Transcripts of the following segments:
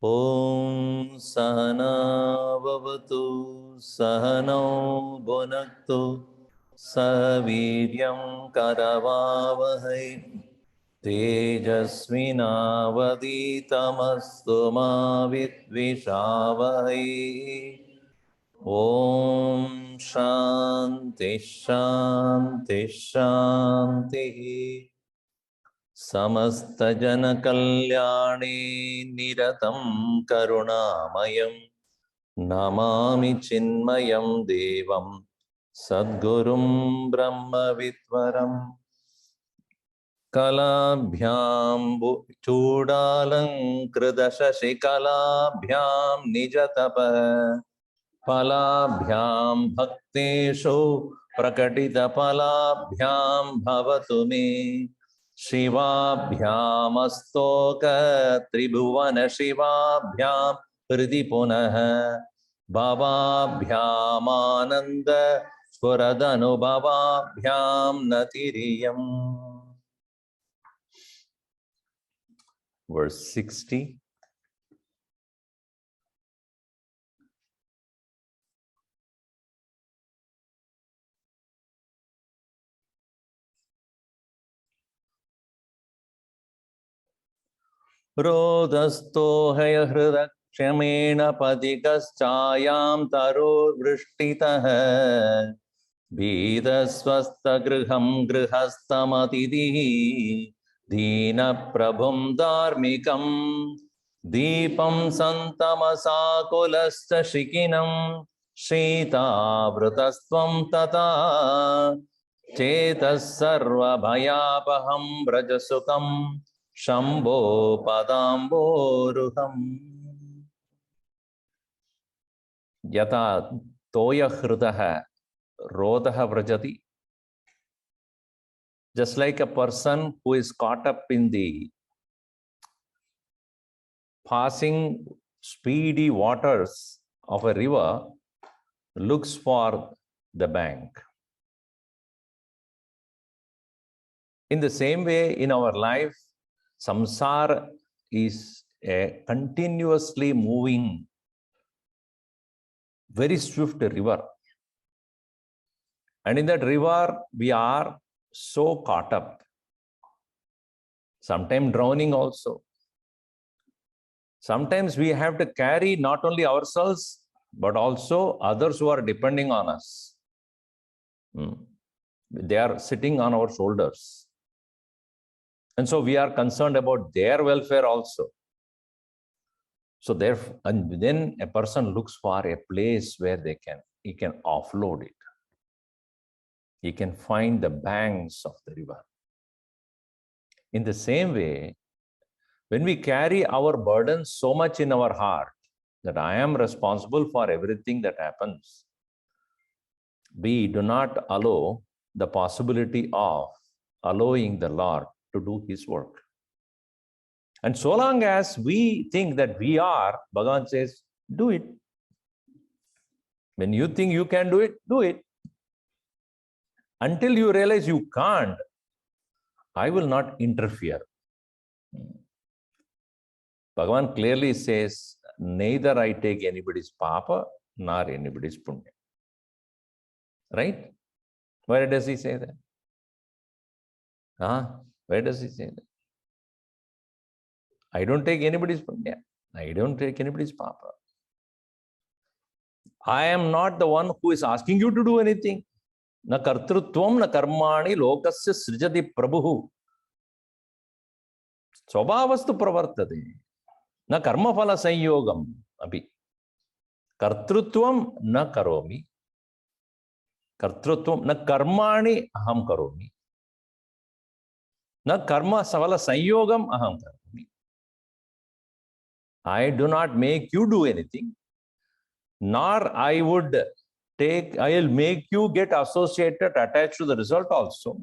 Om Sahana Vavatu Sahano Bhunaktu Saviryam Karavavahai Tejasvinavaditamastu ma vidvishavahai. Om Shanti Shanti Shanti. Samasta Jana Kalyani Niratam Karunamayam Namami Chinmayam Devam Sadgurum Brahma Vitvaram Kalabhyam Chudalang Kridashashi Kalabhyam Nijatapa Palabhyam Bhakteshu Prakatita Palabhyam Bhavatu me Shivabhyam Astoka Tribhuvana Shivabhyam Hridi Punaha Bhavabhyam Ananda Swaradanu Bhavabhyam Natiriyam. Verse 60. Rodasto haya hridakshemena padikaschayam taror vrishitah Bhidasvasta griham grihastamatidihi Dina prabhum dharmikam Deepam santamasakulasta shikinam Shita vrtasvam tata Chetas sarva bhayapaham brajasukam Shambho padamboruham Yata toya hridaha Rodaha vrajati. Just like a person who is caught up in the passing speedy waters of a river looks for the bank. In the same way, in our life, samsara is a continuously moving, very swift river. And in that river, we are so caught up, sometimes drowning also. Sometimes we have to carry not only ourselves, but also others who are depending on us. They are sitting on our shoulders. And so we are concerned about their welfare also. So therefore, and then a person looks for a place where he can offload it. He can find the banks of the river. In the same way, when we carry our burdens so much in our heart that I am responsible for everything that happens, we do not allow the possibility of allowing the Lord to do His work. And so long as we think that we are, Bhagavan says, do it. When you think you can do it, do it. Until you realize you can't, I will not interfere. Bhagavan clearly says, neither I take anybody's papa nor anybody's punya. Right? Where does he say that? Where does he say that? I don't take anybody's punya. I don't take anybody's papa. I am not the one who is asking you to do anything. Na kartrutvam na karmani lokasya srijati prabhu. Swabhavastu pravartate. Na karma phala sanyogam. Abhi. Kartrutvam na karomi. Kartrutvam na karmani aham karomi. Na karma phala sanyogam aham karomi. I do not make you do anything. Nor I will make you get associated, attached to the result also.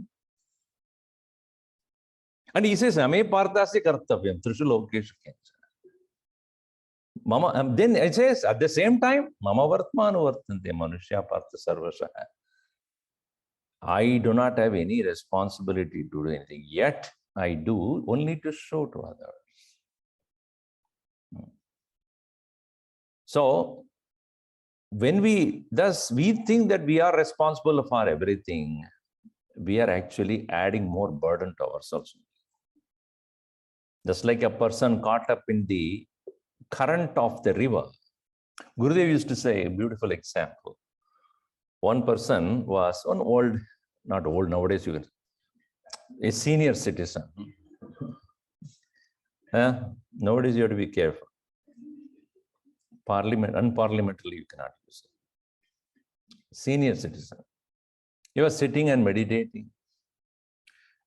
And he says, Ame parthasya kartavyam, trishu lokeshu kencha. Mama, then it says, at the same time, Mama vartmanu vartante manushya partha sarvasha. I do not have any responsibility to do anything, yet I do only to show to others. So, when we think that we are responsible for everything, we are actually adding more burden to ourselves. Just like a person caught up in the current of the river. Gurudev used to say a beautiful example. One person was not old nowadays, a senior citizen. Nowadays you have to be careful. Unparliamentary you cannot use it. Senior citizen. He was sitting and meditating.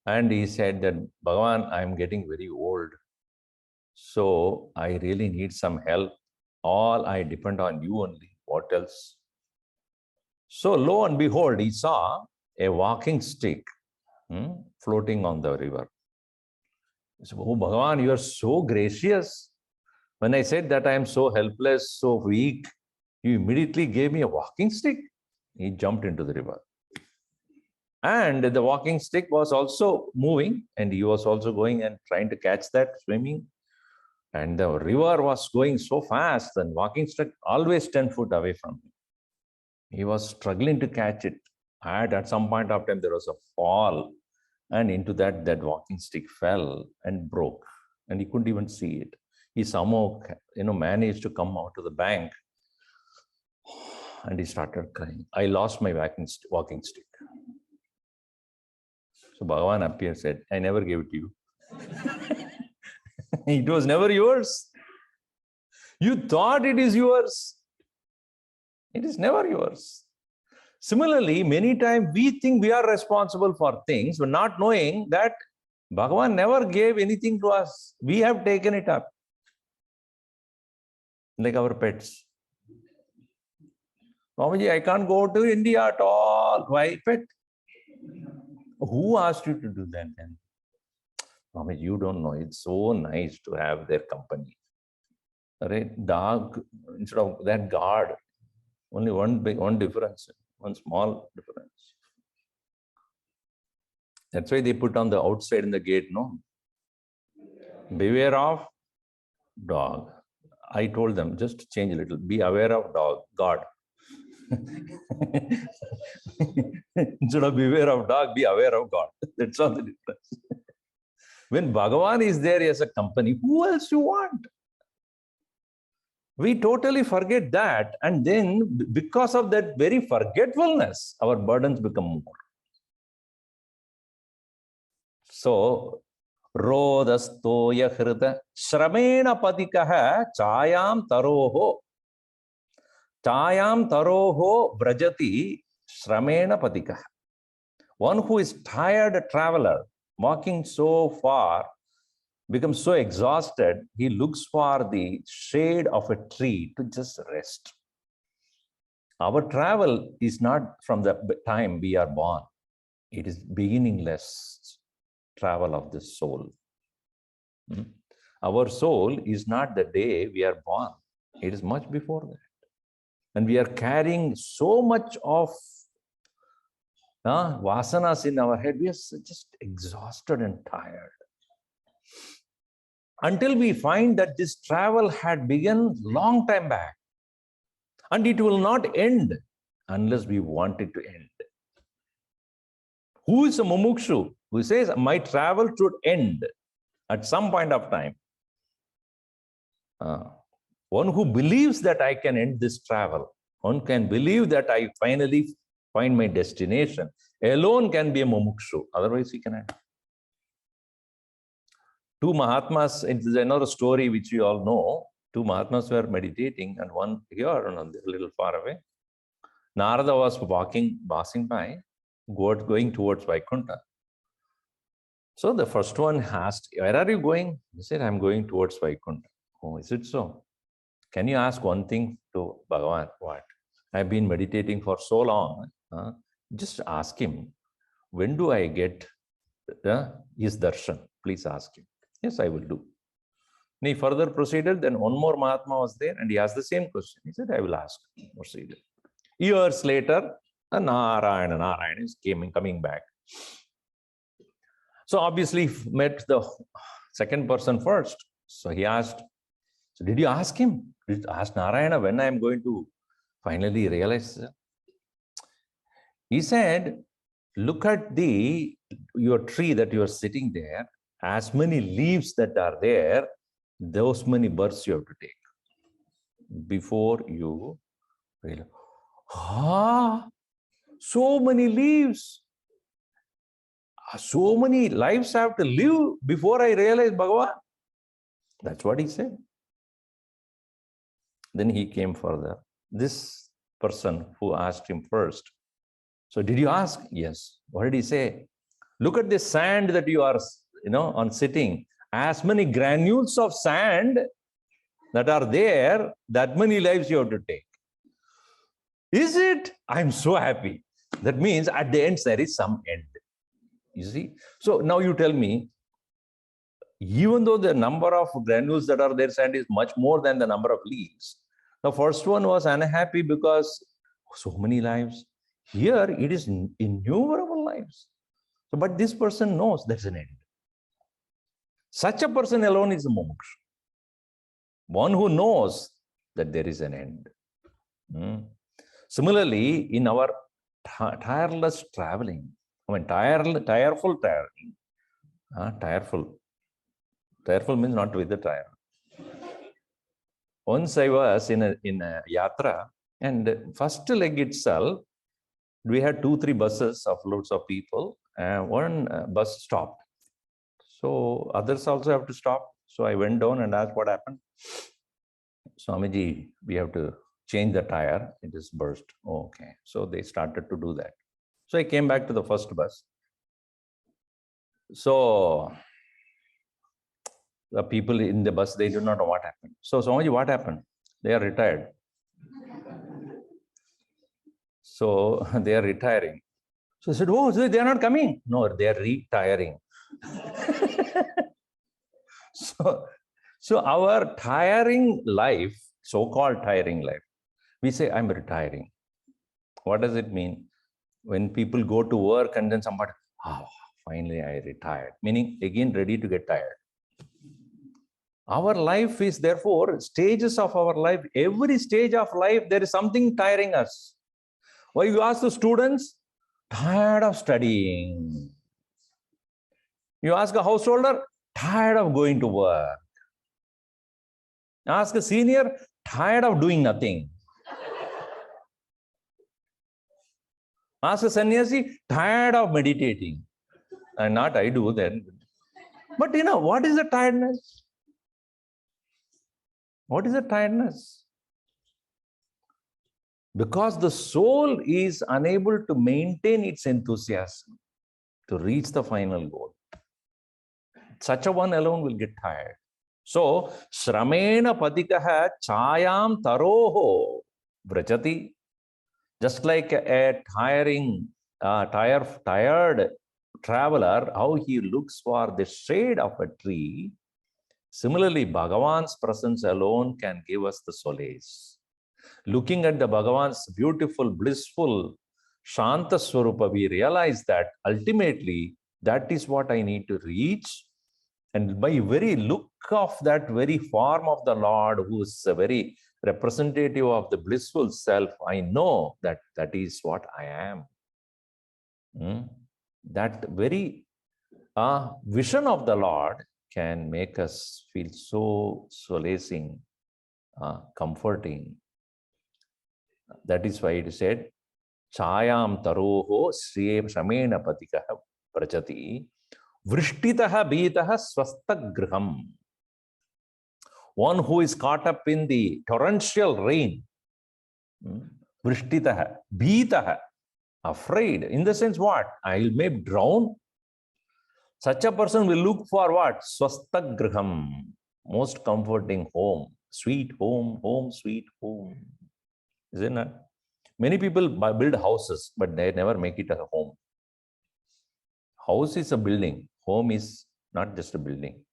And he said that, Bhagavan, I am getting very old. So I really need some help. All I depend on you only. What else? So lo and behold, he saw a walking stick floating on the river. He said, oh, Bhagavan, you are so gracious. When I said that I am so helpless, so weak, you immediately gave me a walking stick. He jumped into the river. And the walking stick was also moving, and he was also going and trying to catch that, swimming. And the river was going so fast, and walking stick always 10 feet away from him. He was struggling to catch it. And at some point of time, there was a fall, and into that walking stick fell and broke, and he couldn't even see it. He somehow, managed to come out to the bank, and he started crying. I lost my walking stick. So Bhagavan appeared and said, I never gave it to you. It was never yours. You thought it is yours. It is never yours. Similarly, many times we think we are responsible for things, but not knowing that Bhagavan never gave anything to us. We have taken it up. Like our pets. Swamiji, I can't go to India at all. Why, pet? Who asked you to do that then? Swamiji, you don't know. It's so nice to have their company. Right? Dog, instead of that guard, only one difference, one small difference. That's why they put on the outside in the gate, no? Beware of dog. I told them, just change a little. Be aware of God. Instead of beware of dog, be aware of God. That's all the difference. When Bhagavan is there as a company, who else you want? We totally forget that. And then because of that very forgetfulness, our burdens become more. So, Rodastoya hrita shramena patikaha chayam taroho vrajati shramena patikaha. One who is tired traveler, walking so far, becomes so exhausted, he looks for the shade of a tree to just rest. Our travel is not from the time we are born. It is beginningless travel of the soul. Our soul is not the day we are born. It is much before that. And we are carrying so much of vasanas in our head. We are just exhausted and tired. Until we find that this travel had begun long time back. And it will not end unless we want it to end. Who is a mumukshu? Who says, my travel should end at some point of time. One who believes that I can end this travel one can believe that I finally find my destination, alone can be a mumukshu. Otherwise, he cannot. Two Mahatmas, it is another story which you all know. Two Mahatmas were meditating, and one here and a little far away. Narada was passing by, going towards Vaikuntha. So the first one asked, where are you going? He said, I'm going towards Vaikuntha. Oh, is it so? Can you ask one thing to Bhagavan? What? I've been meditating for so long. Just ask him, when do I get his darshan? Please ask him. Yes, I will do. And he further proceeded. Then one more Mahatma was there and he asked the same question. He said, I will ask. Proceeded. Years later, Narayana is coming back. So obviously met the second person first. So he asked, so did you ask him? Did you ask Narayana when I am going to finally realize? He said, look at your tree that you are sitting there. As many leaves that are there, those many births you have to take before you realize. So many leaves. So many lives I have to live before I realize Bhagavan. That's what he said. Then he came further. This person who asked him first. So did you ask? Yes. What did he say? Look at the sand that you are, on sitting. As many granules of sand that are there, that many lives you have to take. Is it? I'm so happy. That means at the end, there is some end. You see? So now you tell me, even though the number of granules that are there, sand is much more than the number of leaves. The first one was unhappy because so many lives. Here it is innumerable lives. So, but this person knows there's an end. Such a person alone is a mumukshu. One who knows that there is an end. Similarly, in our tireless traveling, tireful traveling, tireful means not with the tire. Once I was in a yatra, and first leg itself, we had 2-3 buses of loads of people, and one bus stopped. So others also have to stop. So I went down and asked what happened. Swamiji, we have to change the tire. It is burst. Oh, okay. So they started to do that. So I came back to the first bus. So the people in the bus, they do not know what happened. So Swamiji, what happened? They are retired. So they are retiring. So I said, oh, so they are not coming. No, they are retiring. So our tiring life, so-called tiring life, we say, I'm retiring. What does it mean? When people go to work and then somebody, finally I retired. Meaning, again, ready to get tired. Our life is therefore stages of our life. Every stage of life, there is something tiring us. Why you ask the students? Tired of studying. You ask a householder? Tired of going to work. Ask a senior? Tired of doing nothing. Ask a sannyasi? Tired of meditating. And not I do then. But what is the tiredness? What is the tiredness? Because the soul is unable to maintain its enthusiasm to reach the final goal. Such a one alone will get tired. So, Shramena Padikaha Chayam Taroho Vrajati. Just like a tired traveler, how he looks for the shade of a tree. Similarly, Bhagavan's presence alone can give us the solace. Looking at the Bhagavan's beautiful, blissful, Shanta Swarupa, we realize that ultimately that is what I need to reach. And by very look of that very form of the Lord, who is a very representative of the blissful self, I know that that is what I am. That very vision of the Lord can make us feel so solacing, comforting. That is why it said, Chayam taroho shriyem shamena patikaha prachati vrishtitaha bhitaha swasthagriham. One who is caught up in the torrential rain, vrishtitaha, bhitaha, afraid. In the sense what? I may drown. Such a person will look for what? Swasthagriham, most comforting home, sweet home, home, sweet home. Isn't it? Many people build houses, but they never make it a home. House is a building. Home is not just a building.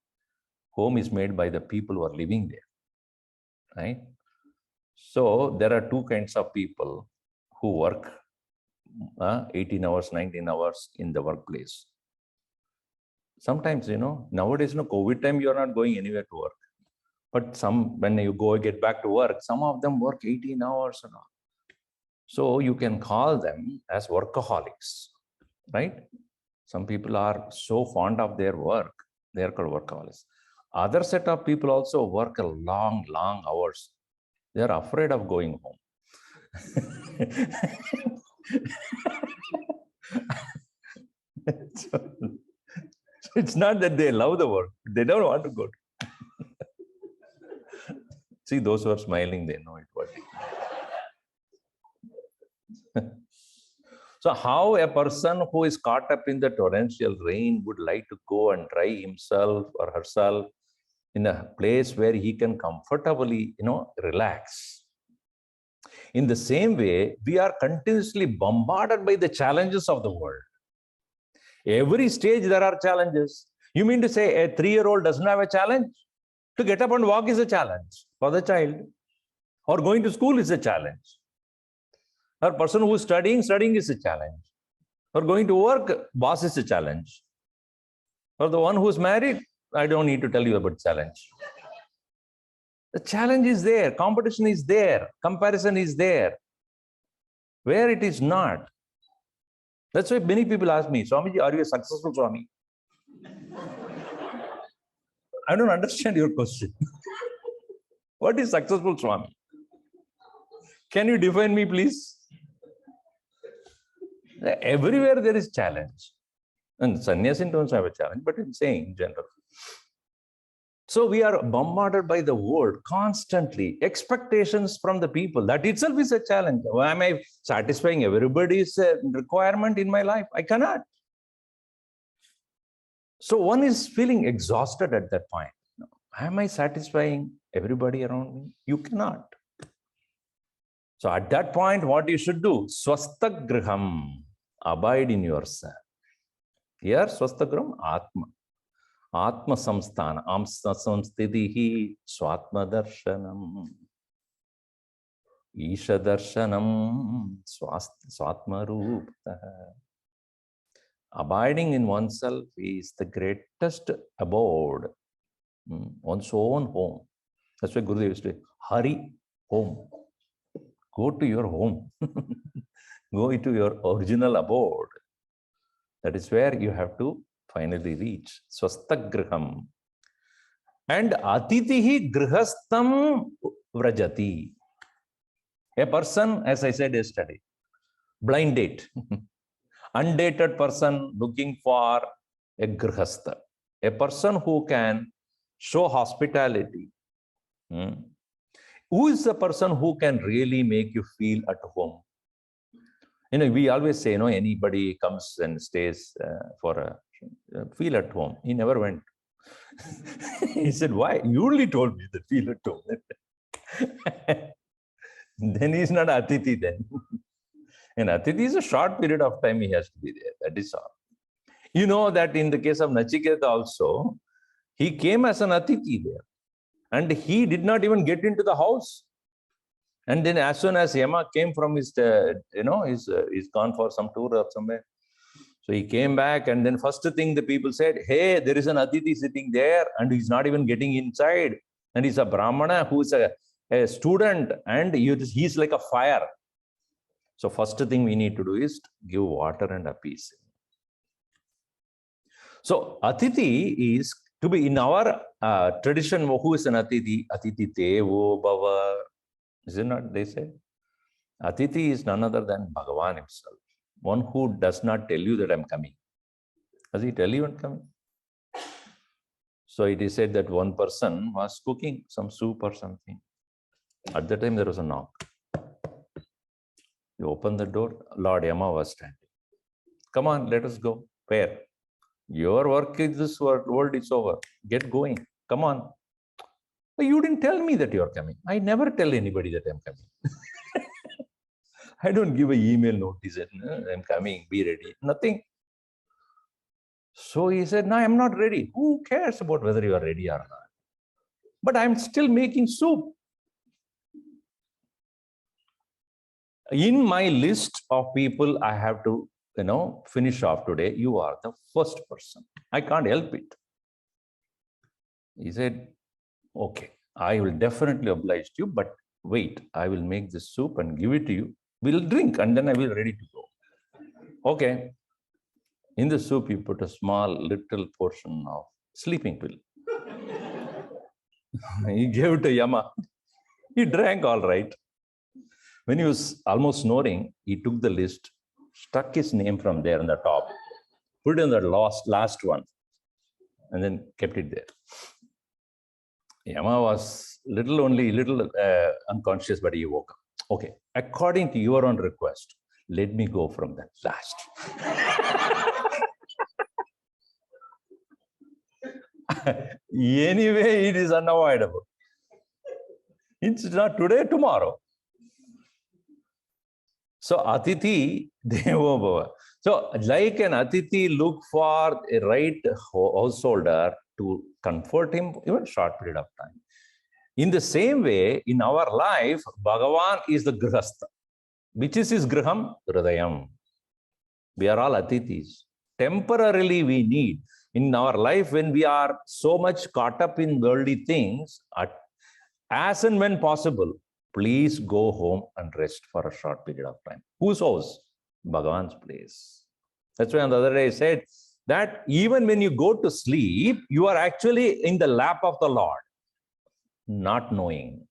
Home is made by the people who are living there, right? So there are two kinds of people who work 18 hours, 19 hours in the workplace. Sometimes, nowadays, COVID time, you're not going anywhere to work. But when you get back to work, some of them work 18 hours and all. So you can call them as workaholics, right? Some people are so fond of their work, they are called workaholics. Other set of people also work a long, long hours. They are afraid of going home. So it's not that they love the work, they don't want to go. See, those who are smiling, they know it. So how a person who is caught up in the torrential rain would like to go and dry himself or herself in a place where he can comfortably, relax. In the same way, we are continuously bombarded by the challenges of the world. Every stage there are challenges. You mean to say a 3-year-old doesn't have a challenge? To get up and walk is a challenge for the child. Or going to school is a challenge. Or person who is studying is a challenge. Or going to work, boss is a challenge. Or the one who is married, I don't need to tell you about challenge. The challenge is there, competition is there, comparison is there. Where it is not. That's why many people ask me, Swamiji, are you a successful Swami? I don't understand your question. What is successful Swami? Can you define me, please? Everywhere there is challenge. And sannyasin don't have a challenge, but I'm saying in general. So we are bombarded by the world constantly. Expectations from the people. That itself is a challenge. Why am I satisfying everybody's requirement in my life? I cannot. So one is feeling exhausted at that point. Am I satisfying everybody around me? You cannot. So at that point, what you should do? Swasthagriham. Abide in yourself. Here, swasthagriham, Atma. Atma samsthana. Amsa samstitihi swatma darshanam. Isha darshanam swatma rupataha. Abiding in oneself is the greatest abode. One's own home. That's why Gurudev used to say, Hari, home. Go to your home. Go into your original abode. That is where you have to finally reach. Swasthagriham. And atitihi grihastam vrajati. A person, as I said yesterday, blind date. Undated person looking for a grihastha. A person who can show hospitality. Who is the person who can really make you feel at home? We always say, anybody comes and stays for a feel at home. He never went. He said, why? You only told me that feel at home. Then he's not Atiti then. And Atiti is a short period of time he has to be there. That is all. You know that in the case of Nachiketa also, he came as an Atiti there. And he did not even get into the house. And then as soon as Yama came from his, he's gone for some tour or somewhere. So he came back and then first thing the people said, hey, there is an Atiti sitting there and he's not even getting inside. And he's a Brahmana who's a student and he's like a fire. So first thing we need to do is give water and appease him. So Atiti is to be in our tradition. Who is an Atiti? Atiti Devo Bhava. Is it not? They say. Atithi is none other than Bhagavan himself. One who does not tell you that I'm coming. Does he tell you I'm coming? So it is said that one person was cooking some soup or something. At that time, there was a knock. You open the door, Lord Yama was standing. Come on, let us go. Where? Your work in this world is over. Get going. Come on. But you didn't tell me that you're coming. I never tell anybody that I'm coming. I don't give an email notice that I'm coming, be ready. Nothing. So he said, no, I'm not ready. Who cares about whether you are ready or not? But I'm still making soup. In my list of people I have to, finish off today, you are the first person. I can't help it. He said, okay, I will definitely oblige you, but wait, I will make this soup and give it to you. We'll drink and then I will ready to go. Okay. In the soup, you put a small little portion of sleeping pill. He gave it to Yama. He drank all right. When he was almost snoring, he took the list, stuck his name from there on the top, put it in the last one, and then kept it there. Yama was little unconscious, but he woke up. Okay, according to your own request, let me go from that last. Anyway, it is unavoidable. It's not today, tomorrow. So, Atithi Devo Bhava. So, like an Atithi, look for a right householder to comfort him even short period of time. In the same way, in our life, Bhagavan is the Grihastha. Which is his Griham? Hridayam. We are all Atithis. Temporarily we need. In our life, when we are so much caught up in worldly things, as and when possible, please go home and rest for a short period of time. Whose house? Bhagavan's place. That's why on the other day I said that even when you go to sleep, you are actually in the lap of the Lord, not knowing.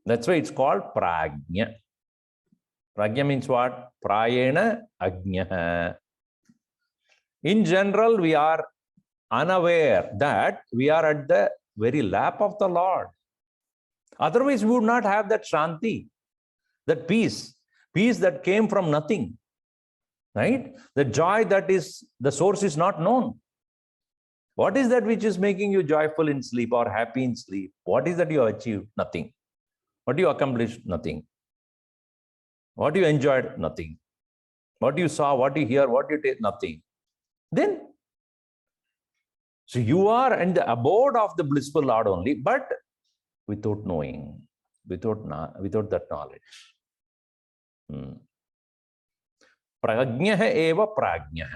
That's why it's called prajna. Prajna means what? Prayena ajna. In general, we are unaware that we are at the very lap of the Lord. Otherwise, we would not have that shanti, that peace that came from nothing, right? The joy that is, the source is not known. What is that which is making you joyful in sleep or happy in sleep? What is that you have achieved? Nothing. What you accomplished? Nothing. What you enjoyed? Nothing. What you saw, what you hear, what you taste? Nothing. Then, so you are in the abode of the blissful Lord only, but without knowing, without that knowledge. Prajna eva prajna.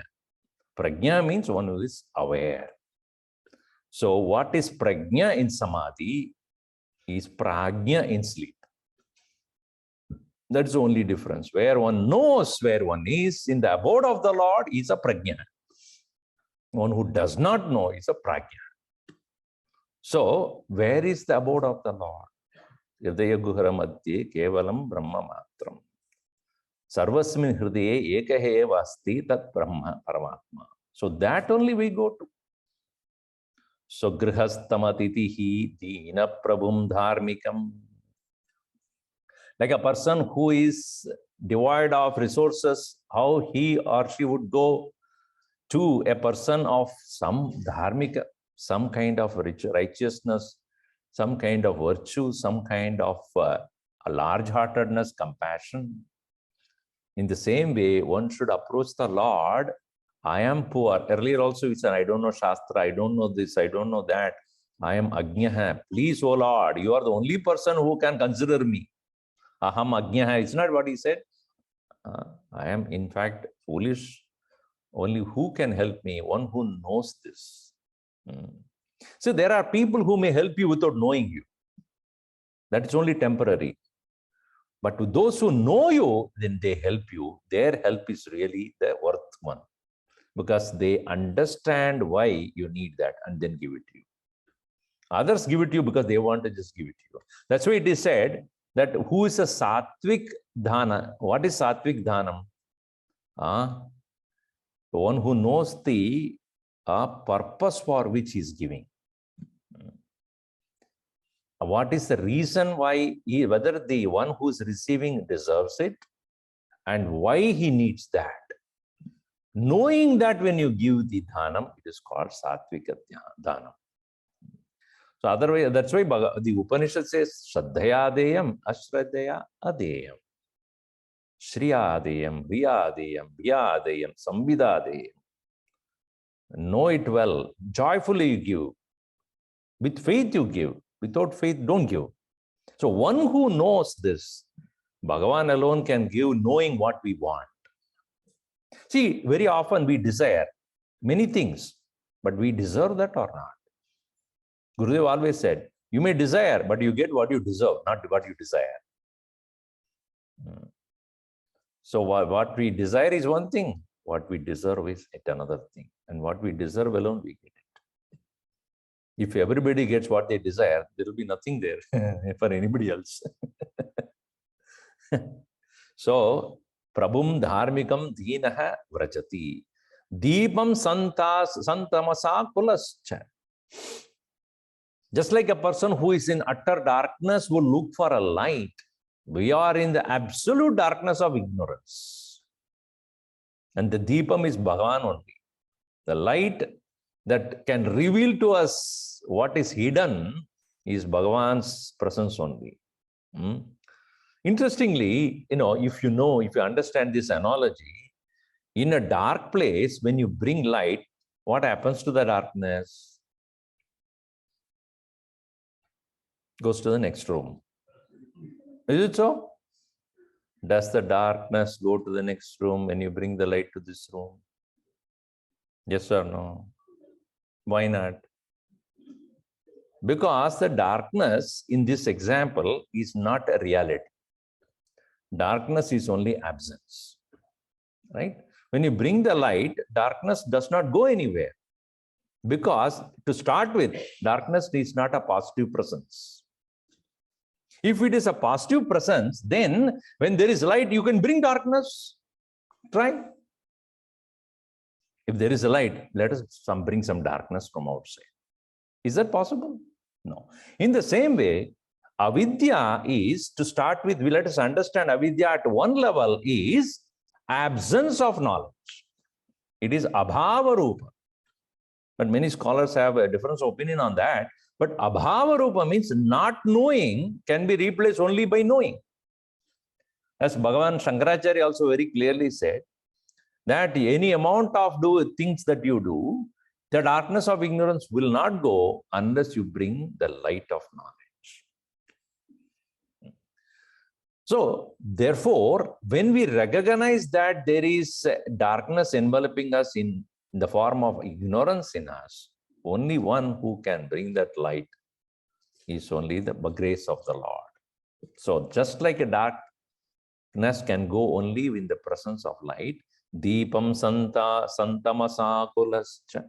Prajna means one who is aware. So what is prajna in samadhi is prajna in sleep. That's the only difference. Where one knows where one is in the abode of the Lord is a prajna. One who does not know is a prajna. So, where is the abode of the Lord? Hridaya guhara madhye kevalam brahma matram. Sarvasmin hridaye ekahe vasti tat brahma paramatma. So, that only we go to. So, grihasthamatitihi dina prabhum dharmikam. Like a person who is devoid of resources, how he or she would go to a person of some dharmika, some kind of righteousness, some kind of virtue, some kind of a large-heartedness, compassion. In the same way, one should approach the Lord. I am poor. Earlier also we said, I don't know Shastra, I don't know this, I don't know that. I am Ajnaha. Please, O Lord, you are the only person who can consider me. Aham Ajnaha. It's not what he said. I am in fact foolish. Only who can help me? One who knows this. So there are people who may help you without knowing you. That is only temporary. But to those who know you, then they help you. Their help is really the worth one. Because they understand why you need that and then give it to you. Others give it to you because they want to just give it to you. That's why it is said, that who is a sattvic dhana? What is sattvic dhanam? The one who knows the purpose for which he is giving. What is the reason why whether the one who is receiving deserves it and why he needs that. Knowing that when you give the dhanam, it is called sattvic dhanam. So otherwise, that's why the Upanishad says, Shraddhaya adeyam, ashraddhaya adeyam. Shriya adeyam, Riya adeyam, Bhiya adeyam, Samvida adeyam. Know it well. Joyfully you give. With faith you give. Without faith, don't give. So one who knows this, Bhagavan alone can give knowing what we want. See, very often we desire many things, but we deserve that or not. Gurudev always said, you may desire, but you get what you deserve, not what you desire. So what we desire is one thing, what we deserve is another thing. And what we deserve alone, we get it. If everybody gets what they desire, there will be nothing there for anybody else. So, Prabhum dharmikam deenaha vrajati. Deepam santamasa kulascha. Just like a person who is in utter darkness will look for a light, we are in the absolute darkness of ignorance. And the Deepam is Bhagavan only. The light that can reveal to us what is hidden is Bhagavan's presence only. Interestingly, if you understand this analogy, in a dark place, when you bring light, what happens to the darkness? Goes to the next room. Is it so? Does the darkness go to the next room when you bring the light to this room? Yes or no? Why not? Because the darkness in this example is not a reality. Darkness is only absence, right? When you bring the light, darkness does not go anywhere. Because to start with, darkness is not a positive presence. If it is a positive presence, then when there is light, you can bring darkness. Try. If there is a light, let us bring some darkness from outside. Is that possible? No. In the same way, avidya is, to start with, let us understand avidya at one level is absence of knowledge. It is abhava rupa. But many scholars have a different opinion on that. But abhava rupa means not knowing can be replaced only by knowing. As Bhagavan Shankaracharya also very clearly said, that any amount of things that you do, the darkness of ignorance will not go unless you bring the light of knowledge. So, therefore, when we recognize that there is darkness enveloping us in the form of ignorance in us, only one who can bring that light is only the grace of the Lord. So, just like a darkness can go only in the presence of light, Deepam santamasa kulascha.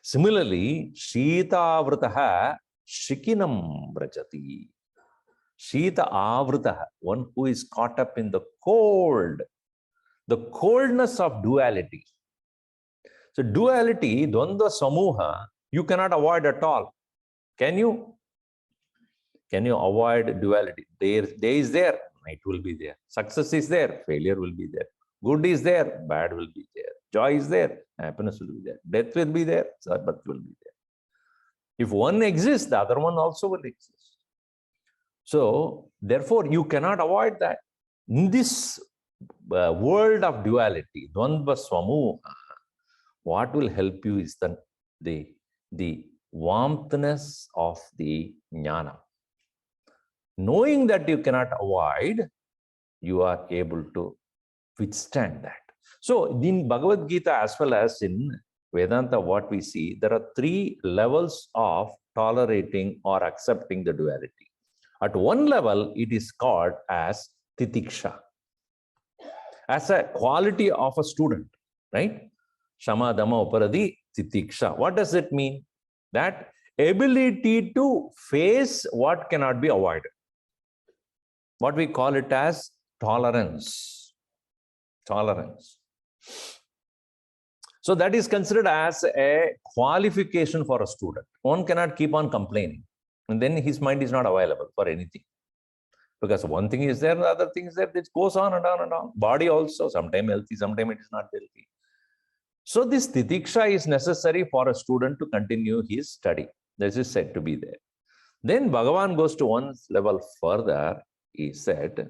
Similarly, Shita avrataha shikinam vrajati. Shita avrataha, one who is caught up in the coldness of duality. So duality, dvandva samuha, you cannot avoid at all. Can you? Can you avoid duality? Day is there, night will be there. Success is there, failure will be there. Good is there, bad will be there. Joy is there, happiness will be there. Death will be there, birth will be there. If one exists, the other one also will exist. So, therefore, you cannot avoid that. In this world of duality, dvandva swamuha, what will help you is the warmthness of the jnana. Knowing that you cannot avoid, you are able to withstand that. So, in Bhagavad Gita as well as in Vedanta, what we see, there are 3 levels of tolerating or accepting the duality. At one level, it is called as titiksha, as a quality of a student, right? Shama, Dhamma, Uparadi, titiksha. What does it mean? That ability to face what cannot be avoided. what we call it as tolerance. Tolerance. So that is considered as a qualification for a student. One cannot keep on complaining, and then his mind is not available for anything. Because one thing is there, the other thing is there, it goes on and on and on. Body also, sometimes healthy, sometimes it is not healthy. So this titiksha is necessary for a student to continue his study. This is said to be there. Then Bhagavan goes to one level further. He said,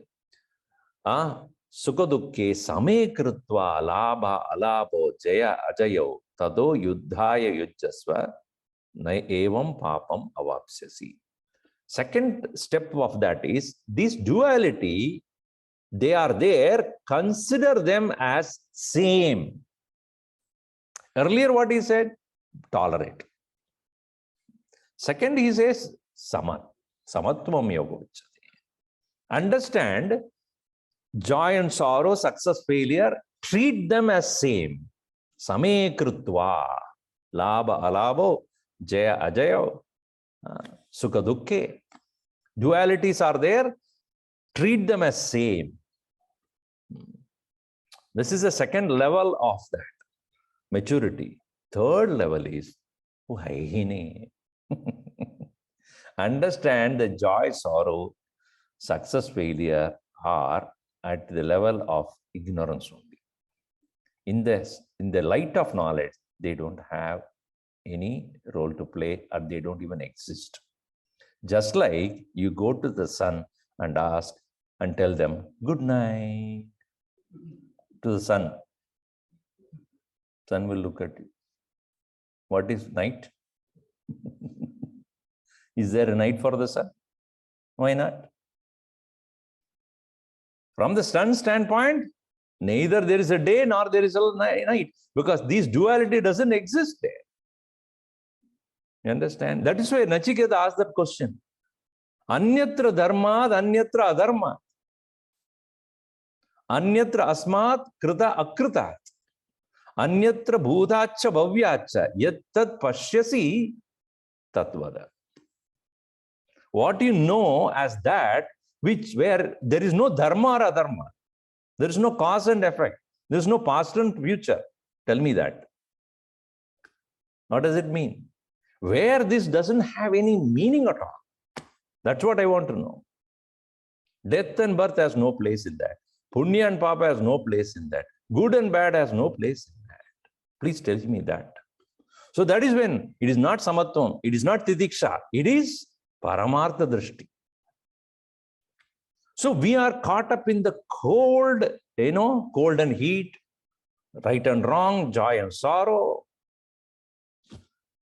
Sukadukke same krutva labha alabo jaya ajayo tado yuddhaya yujjasva na evam papam avapsyasi. Second step of that is, this duality, they are there, consider them as same. Earlier what he said, tolerate. Second he says, samatvam yoga uchyate. Understand, joy and sorrow, success, failure, treat them as same. Same krutva, labha alabo, jaya ajayo, sukha dukkhe. Dualities are there, treat them as same. This is the second level of that maturity. Third level is understand the joy, sorrow, success, failure are at the level of ignorance only. In the light of knowledge, they don't have any role to play, or they don't even exist. Just like you go to the sun and ask and tell them, good night, to the sun. Sun will look at you. What is night? Is there a night for the sun? Why not? From the sun standpoint, neither there is a day nor there is a night, because this duality doesn't exist there. You understand? That is why Nachiketa asked that question. Anyatra dharmad, anyatra adharmat. Anyatra asmat krita akritat. Anyatra bhutacha bhavyacha. Yat tat pashyasi tatvada. What you know as that, where there is no dharma or adharma. There is no cause and effect. There is no past and future. Tell me that. What does it mean? Where this doesn't have any meaning at all. That's what I want to know. Death and birth has no place in that. Punya and Papa has no place in that. Good and bad has no place in that. Please tell me that. So that is when it is not samatvam, it is not titiksha, it is paramartha drishti. So we are caught up in the cold, cold and heat, right and wrong, joy and sorrow.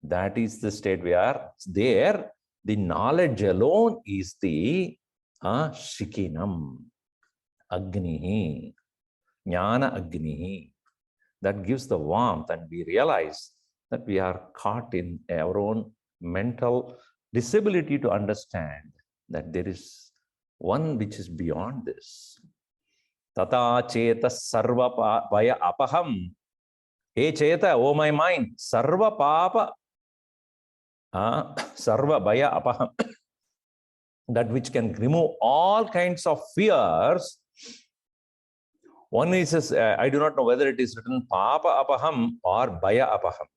That is the state we are there. The knowledge alone is the shikinam, agnihi, jnana agnihi. That gives the warmth, and we realize that we are caught in our own mental disability to understand that there is one which is beyond this. Tata cheta sarva vaya apaham. Hey cheta, oh my mind, sarva papa, sarva vaya apaham. That which can remove all kinds of fears. One is, I do not know whether it is written Papa Apaham or Bhaya Apaham.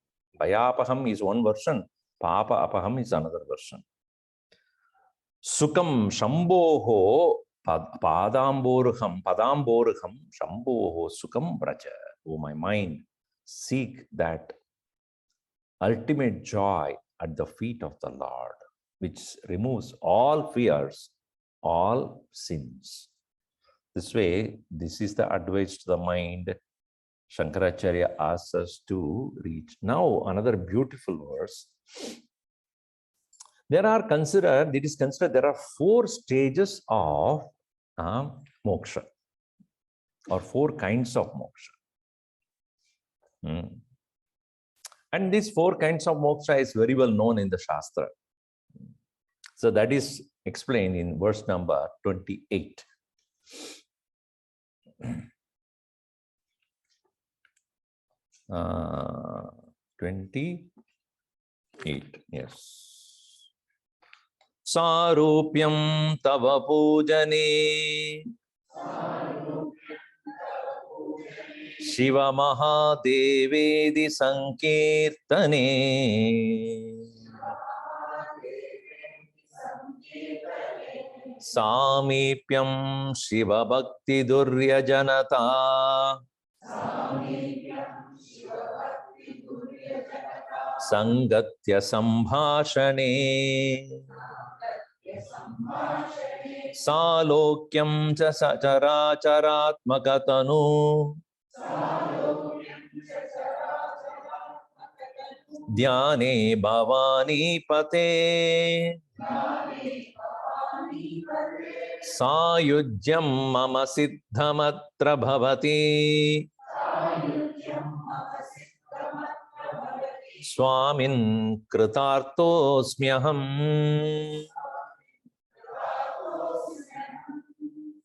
Bhaya Apaham is one version, Papa Apaham is another version. Sukam Shambhoho Padamborham Shambhoho Sukam Braja. Oh, my mind, seek that ultimate joy at the feet of the Lord, which removes all fears, all sins. This way, this is the advice to the mind Shankaracharya asks us to reach. Now, another beautiful verse. It is considered there are 4 stages of moksha, or 4 kinds of moksha. And these 4 kinds of moksha is very well known in the Shastra. So that is explained in verse number 28. 28, yes. सारूप्यं तव पूजने शिव महादेवेदि संकीर्तने सामीप्यं शिव भक्ति दुर्यजनता संगत्य संभाषणे सालोक्यं च सचराचरात्मकतनु ध्याने भवानीपते सायुज्यं मम सिद्धमत्र भवति स्वामिन् कृतार्थोऽस्म्यहम्.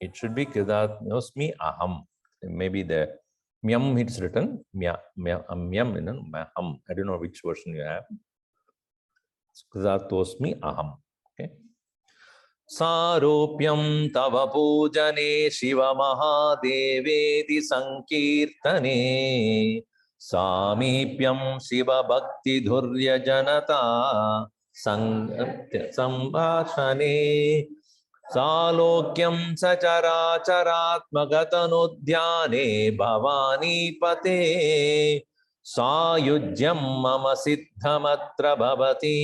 It should be kritatosmi aham. Maybe the myam it's written myam, maham. I don't know which version you have. Kritatosmi aham. Okay. Saropyam tava pujane shiva mahadevedi sankirtane samipyam shiva bhakti dhurya janata sambhashane सालोक्यं सचराचरात्मगतनुध्याने भवानीपते सायुज्यं मम सिद्धमत्र भवति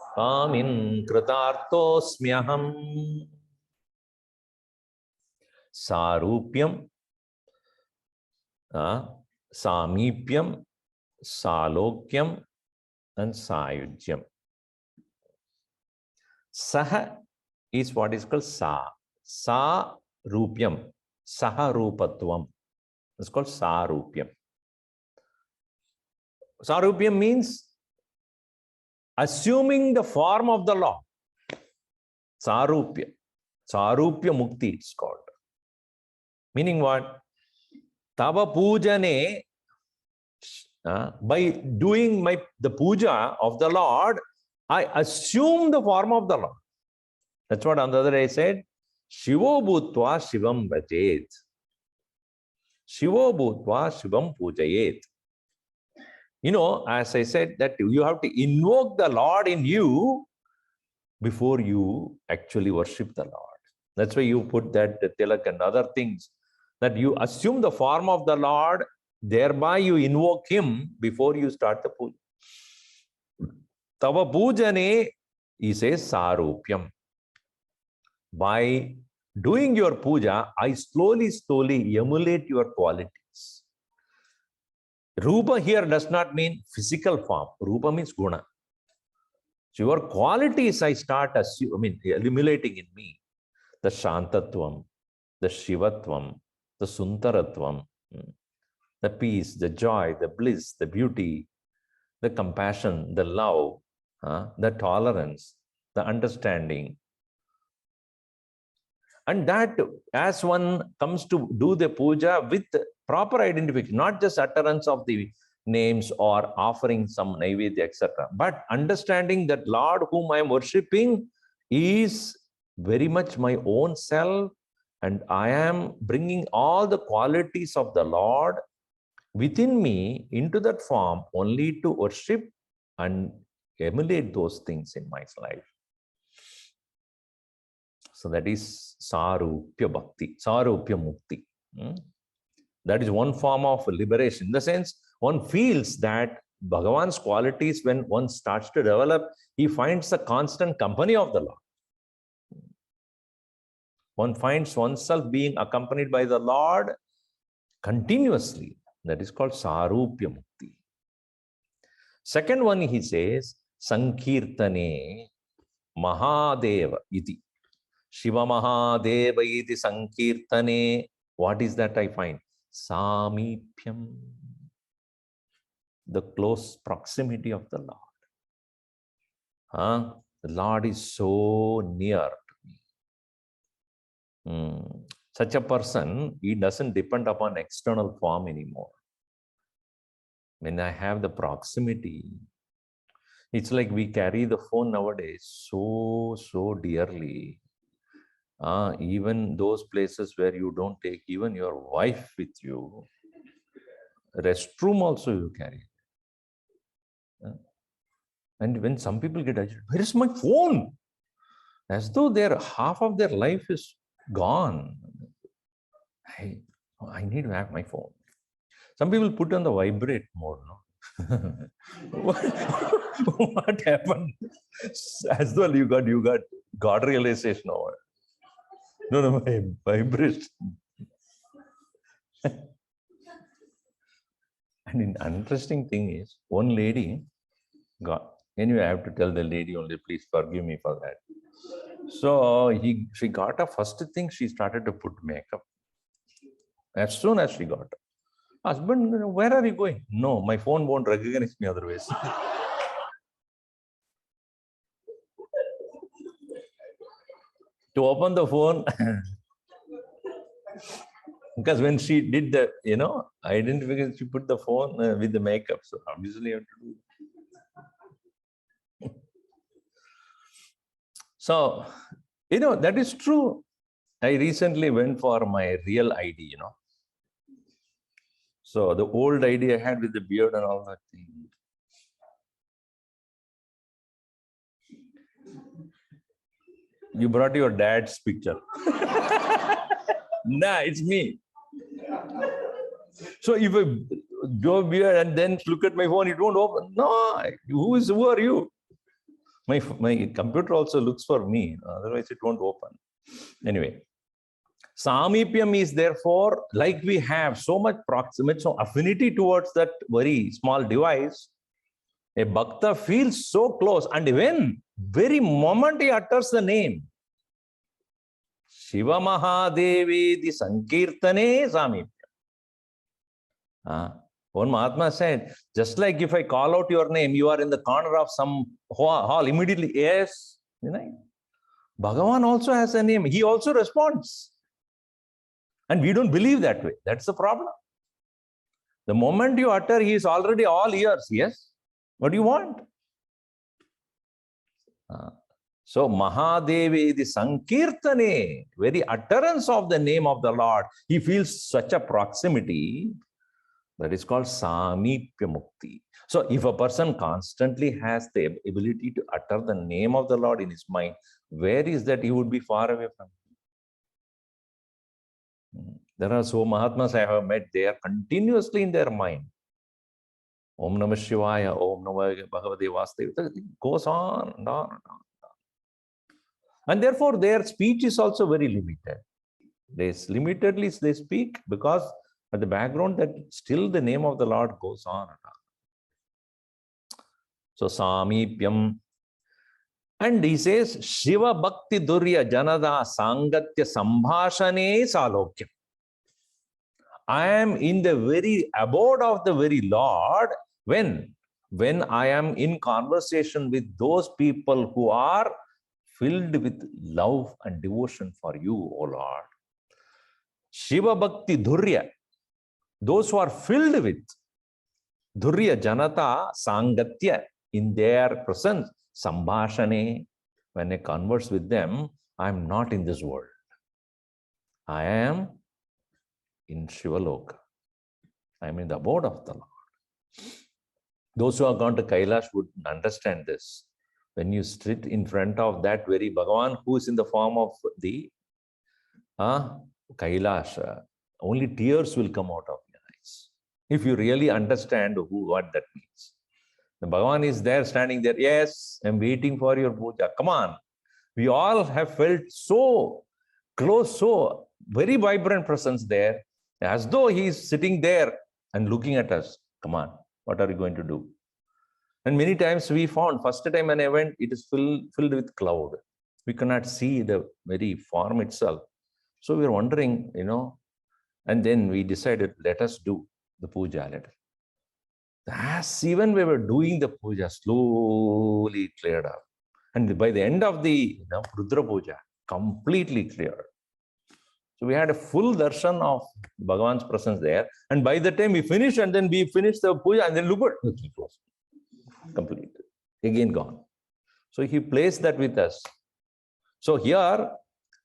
स्वामिन् कृतार्थोऽस्म्यहम्. सारूप्यं, सामीप्यं, सालोक्यं and sayujyam. Saha is what is called sa rupyam, saha rupatvam. It's called sarupyam. Sarupyam means assuming the form of the Lord. Sarupya mukti it's called. Meaning what? Tava pujane, by doing the puja of the Lord, I assume the form of the Lord. That's what on the other day I said. Shivo bhutva shivam bhajet. Shivo bhutva shivam pujayet. You know, as I said, that you have to invoke the Lord in you before you actually worship the Lord. That's why you put that tilak and other things. That you assume the form of the Lord, thereby you invoke Him before you start the puja. Tava pujane, he says, sarupyam. By doing your puja, I slowly emulate your qualities. Rupa here does not mean physical form. Rupa means guna. So your qualities I start emulating in me. The Shantatvam, the Shivatvam, the Suntaratvam, the peace, the joy, the bliss, the beauty, the compassion, the love, the tolerance, the understanding. And that as one comes to do the puja with proper identification, not just utterance of the names or offering some naivedya, etc., but understanding that Lord whom I am worshipping is very much my own self, and I am bringing all the qualities of the Lord within me into that form only to worship and emulate those things in my life. So that is sarupya bhakti, sarupya mukti. That is one form of liberation. In the sense, one feels that Bhagavan's qualities, when one starts to develop, he finds the constant company of the Lord. One finds oneself being accompanied by the Lord continuously. That is called sarupya mukti. Second one, he says, sankirtane mahadeva iti. Shiva Mahadeva iti sankirtane. What is that I find? Samipyam. The close proximity of the Lord. The Lord is so near to me. Such a person, he doesn't depend upon external form anymore. When I have the proximity, It's like we carry the phone nowadays so dearly. Even those places where you don't take even your wife with you, restroom also you carry. And when some people get agitated, where is my phone? As though half of their life is gone. I need to have my phone. Some people put on the vibrate mode, no? What happened? As well, you got God realization over. No, my vibration. And an interesting thing is, one lady got. Anyway, I have to tell the lady only. Please forgive me for that. So she got a first thing. She started to put makeup. As soon as she got her husband, where are you going? No, my phone won't recognize me otherwise. To open the phone, because when she did the, identification, she put the phone with the makeup. So obviously you have to do. So, that is true. I recently went for my real ID, So the old ID I had with the beard and all that thing. You brought your dad's picture. Nah, it's me. So if I go beard and then look at my phone, it won't open. No, who are you? My computer also looks for me, otherwise it won't open. Anyway, Samipyam is therefore, like we have so much proximate, so affinity towards that very small device, a bhakta feels so close, and when very moment he utters the name, Shiva Mahadevi, the Sankirtane Samipyam. One Mahatma said, just like if I call out your name, you are in the corner of some hall, immediately, yes, Bhagavan also has a name. He also responds. And we don't believe that way. That's the problem. The moment you utter, he is already all ears. Yes. What do you want? So Mahadevi, the Sankirtane, very utterance of the name of the Lord, he feels such a proximity. That is called Samipya Mukti. So if a person constantly has the ability to utter the name of the Lord in his mind, where is that he would be far away from? There are so Mahatmas I have met, they are continuously in their mind. Om Namah Shivaya, Om Namah Bhagavate Vasudevaya. It goes on and on and on. And therefore their speech is also very limited. Limitedly they speak because at the background that still the name of the Lord goes on and on. So Samipyam. And he says, Shiva Bhakti Durya Janada Sangatya Sambhashane Salokyam. I am in the very abode of the very Lord when I am in conversation with those people who are filled with love and devotion for you, O Lord. Shiva Bhakti Durya. Those who are filled with Durya Janata Sangatya, in their presence, Sambhashane, when I converse with them, I am not in this world. I am in Shivaloka. I am in the abode of the Lord. Those who have gone to Kailash would understand this. When you sit in front of that very Bhagavan who is in the form of the Kailash, only tears will come out of your eyes. If you really understand what that means. The Bhagavan is there, standing there. Yes, I'm waiting for your puja. Come on. We all have felt so close, so very vibrant presence there, as though he is sitting there and looking at us. Come on, what are you going to do? And many times we found, first time when I went, it is filled with cloud. We cannot see the very form itself. So we were wondering, and then we decided, let us do the puja. As even we were doing the puja, slowly cleared up. And by the end of the Rudra Puja, completely cleared. So we had a full darshan of Bhagavan's presence there. And by the time we finished, and then we finished the puja, and then look at it, completed. again gone. So he placed that with us. So here,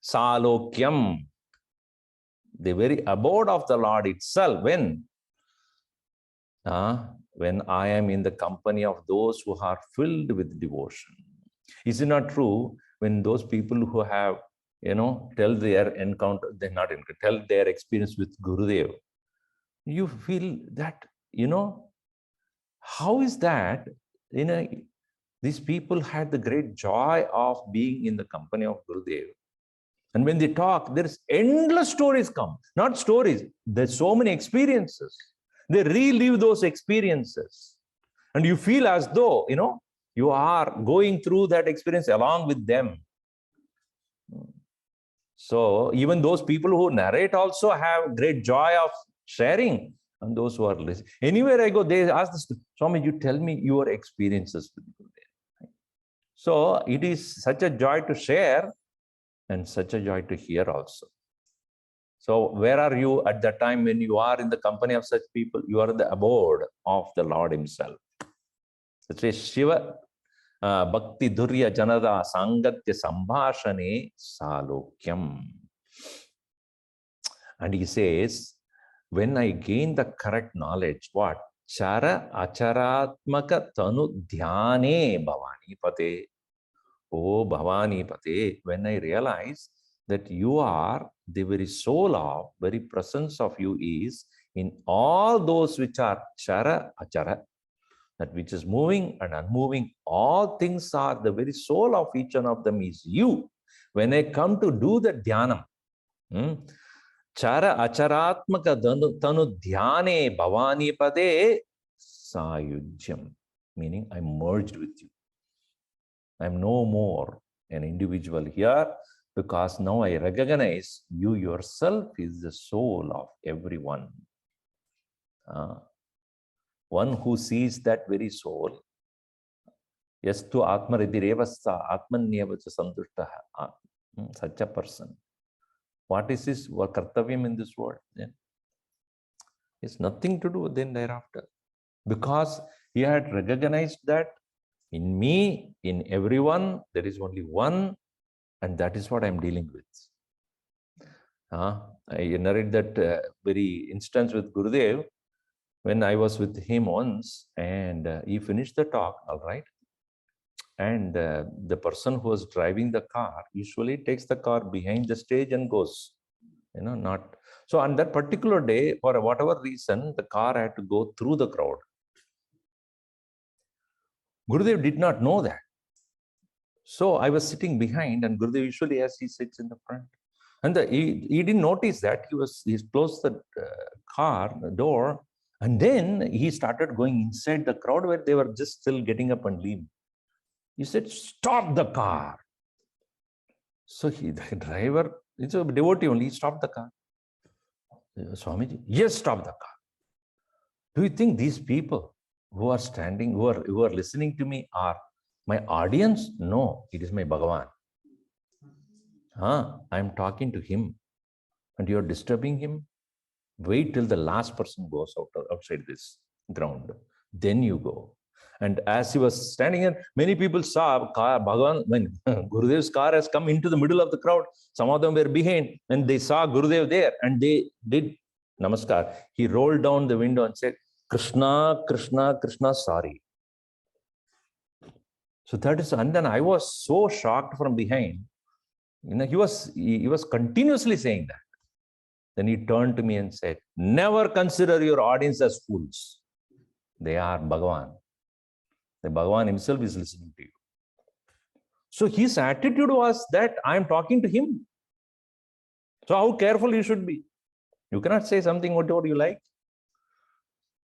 Salokyam, the very abode of the Lord itself, when I am in the company of those who are filled with devotion. Is it not true when those people who have, tell their encounter, they're not encounter, tell their experience with Gurudev, you feel that, how is that, these people had the great joy of being in the company of Gurudev. And when they talk, there's endless stories come. Not stories, there's so many experiences. They relive those experiences. And you feel as though, you are going through that experience along with them. So even those people who narrate also have great joy of sharing. And those who are listening. Anywhere I go, they ask this, Swami, you tell me your experiences with Gurudev. So it is such a joy to share and such a joy to hear also. So where are you at that time when you are in the company of such people? You are in the abode of the Lord himself. It says Shiva Bhakti Durya Janada Sangatya Sambhashane Salokyam. And he says, when I gain the correct knowledge, what? Chara acharatmaka tanu dhyane bhavani pate. Oh Bhavani pate, when I realize that you are the very soul of, very presence of you is in all those which are chara achara, that which is moving and unmoving, all things are the very soul of each one of them is you. When I come to do the dhyanam, chara acharatmaka tanu dhyane bhavani pade sayujyam, meaning I'm merged with you. I'm no more an individual here, because now I recognize you yourself is the soul of everyone. One who sees that very soul, yastu atmaridirevasa atmanyevacha santushtaha, such a person. What is his kartavyam in this world then? It's nothing to do then thereafter, because he had recognized that in me, in everyone, there is only one, and that is what I'm dealing with. I narrate that very instance with Gurudev when I was with him once, and he finished the talk, all right. And the person who was driving the car usually takes the car behind the stage and goes, not. So on that particular day, for whatever reason, the car had to go through the crowd. Gurudev did not know that. So I was sitting behind, and Gurudev usually, as he sits in the front, and he didn't notice that he closed the car door, and then he started going inside the crowd where they were just still getting up and leaving. He said, "Stop the car." So the driver, it's a devotee only, he stopped the car. Swamiji, yes, stop the car. Do you think these people who are standing, who are listening to me are my audience? No, it is my Bhagavan. I'm talking to him, and you're disturbing him. Wait till the last person goes outside this ground. Then you go. And as he was standing there, many people saw Bhagavan, when Gurudev's car has come into the middle of the crowd, some of them were behind, and they saw Gurudev there, and they did namaskar. He rolled down the window and said, Krishna, Krishna, Krishna, sorry. So that is, and then I was so shocked from behind. He was continuously saying that. Then he turned to me and said, never consider your audience as fools. They are Bhagavan. The Bhagavan himself is listening to you. So his attitude was that I am talking to him. So how careful you should be. You cannot say something whatever you like.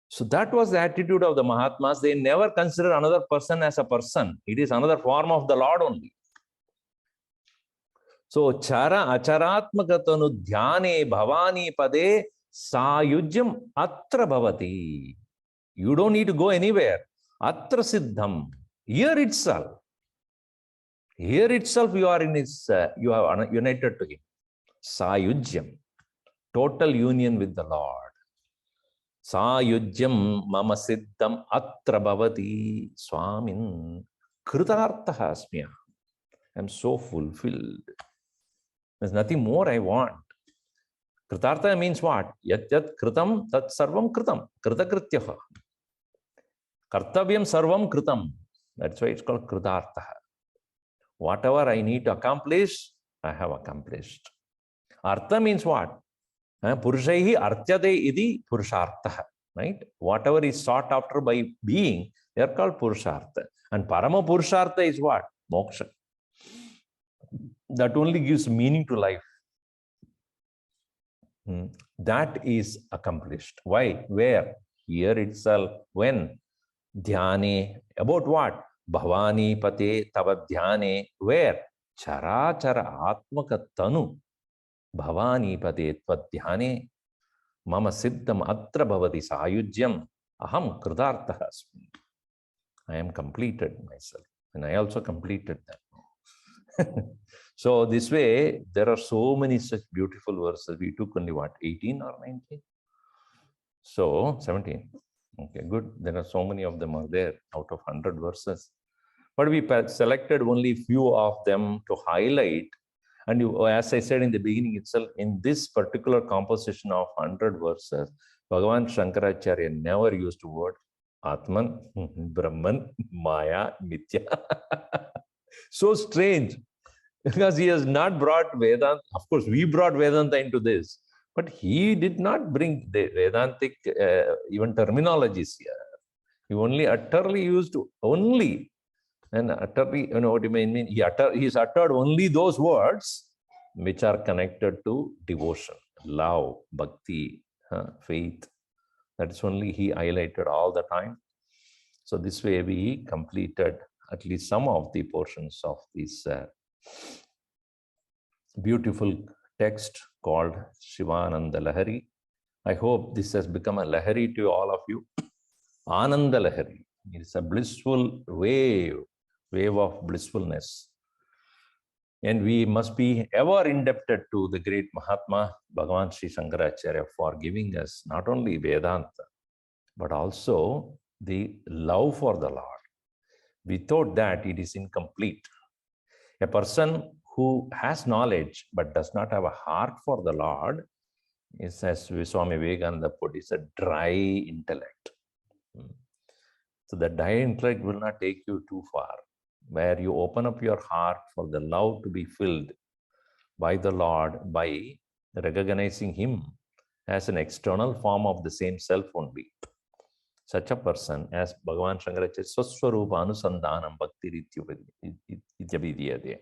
So that was the attitude of the Mahatmas. They never consider another person as a person. It is another form of the Lord only. So chara acharatmakatanu dhyane bhavani pade sayujyam atra bhavati. You don't need to go anywhere. Atra siddham. Here itself you are in his, you are united to him. Sayujyam. Total union with the Lord. Sayujyam mama siddham atra bhavati Swamin. Kritartha asmi. I'm so fulfilled. There's nothing more I want. Kritartha means what? Yat yat kritam tat sarvam kritam. Kritakrityaha. Kartavyam sarvam kritam. That's why it's called Kritartha. Whatever I need to accomplish, I have accomplished. Artha means what? Purushaihi artyate iti purushartha. Right? Whatever is sought after by being, they are called purushartha. And parama purushartha is what? Moksha. That only gives meaning to life. That is accomplished. Why? Where? Here itself. When? Dhyane. About what? Bhavani pate tava dhyane. Where? Charachara atmaka tanu. Bhavani pate tva dhyane. Mama siddham atra bhavati sayujyam. Aham kritartha asmi. I am completed myself. And I also completed that. So this way, there are so many such beautiful verses. We took only what, 18 or 19? So 17. Okay, good. There are so many of them are there out of 100 verses. But we selected only few of them to highlight. And as I said in the beginning itself, in this particular composition of 100 verses, Bhagavan Shankaracharya never used the word Atman, Brahman, Maya, Nitya. So strange. Because he has not brought Vedanta. Of course, we brought Vedanta into this, but he did not bring the Vedantic even terminologies here. He only utterly used only, and utterly, you know what you mean? He's uttered only those words which are connected to devotion, love, bhakti, faith. That's only he highlighted all the time. So this way we completed at least some of the portions of this beautiful text called Shivananda Lahari. I hope this has become a Lahari to all of you. Ananda Lahari. It's a blissful wave of blissfulness. And we must be ever indebted to the great Mahatma, Bhagavan Sri Shankaracharya, for giving us not only Vedanta, but also the love for the Lord. Without that, it is incomplete. A person who has knowledge but does not have a heart for the Lord is, as Swami Vivekananda put, is a dry intellect. So the dry intellect will not take you too far. Where you open up your heart for the love to be filled by the Lord, by recognizing Him as an external form of the same self only. Such a person, as Bhagavan Shankaracharya, Swaswarupa Anusandhanam Bhakti Ityabhidhyate.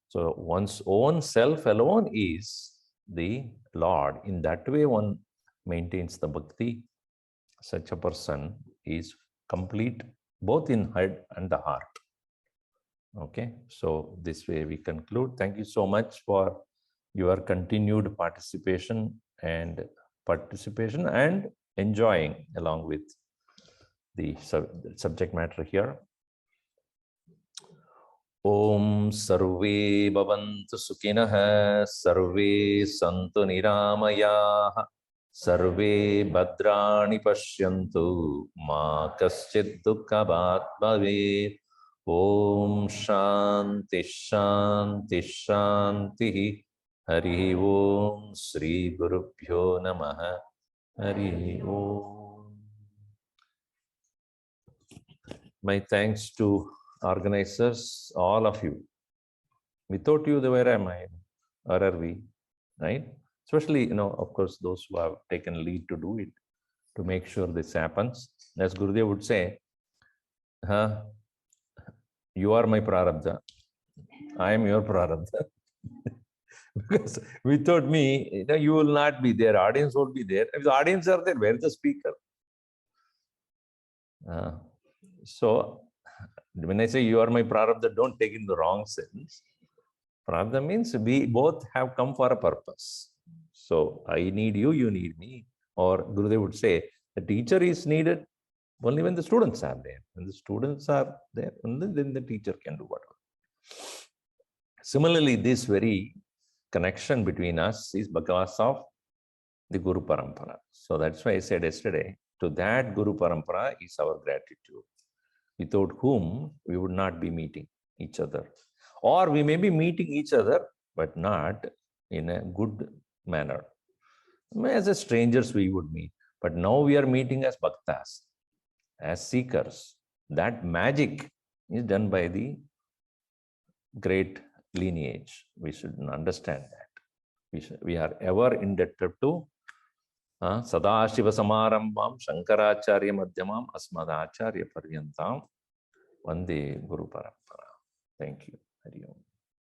So one's own self alone is the Lord. In that way, one maintains the bhakti. Such a person is complete both in head and the heart. Okay, so this way we conclude. Thank you so much for your continued participation and enjoying along with the subject matter here. Om sarve bhavantu sukhinah, sarve santu niramayah, sarve bhadrani pashyantu, ma kaschid dukkhabhat bhavet. Om shanti shanti shanti. Hari Om Sri Gurubhyo Namaha. Hari Om. My thanks to organizers, all of you. Without you, where am I? Or are we? Right? Especially, of course, those who have taken lead to do it, to make sure this happens. As Gurudev would say, you are my prarabdha. I am your prarabdha. Because without me, you will not be there. Audience won't be there. If the audience are there, where is the speaker? So, when I say you are my prarabdha, don't take in the wrong sense. Prarabdha means we both have come for a purpose. So, I need you, you need me. Or Gurudev would say, the teacher is needed only when the students are there. When the students are there, then the teacher can do whatever. Similarly, this very connection between us is because of the Guru Parampara. So that's why I said yesterday, to that Guru Parampara is our gratitude. without whom we would not be meeting each other. Or we may be meeting each other, but not in a good manner. As a strangers we would meet, but now we are meeting as bhaktas, as seekers. That magic is done by the great lineage. We should understand that. We are ever indebted to Sadashiva Samarambam Shankaracharya Madhyamam Asmadacharya Paryantam Vande Guru Parampara. Thank you. Hari Om.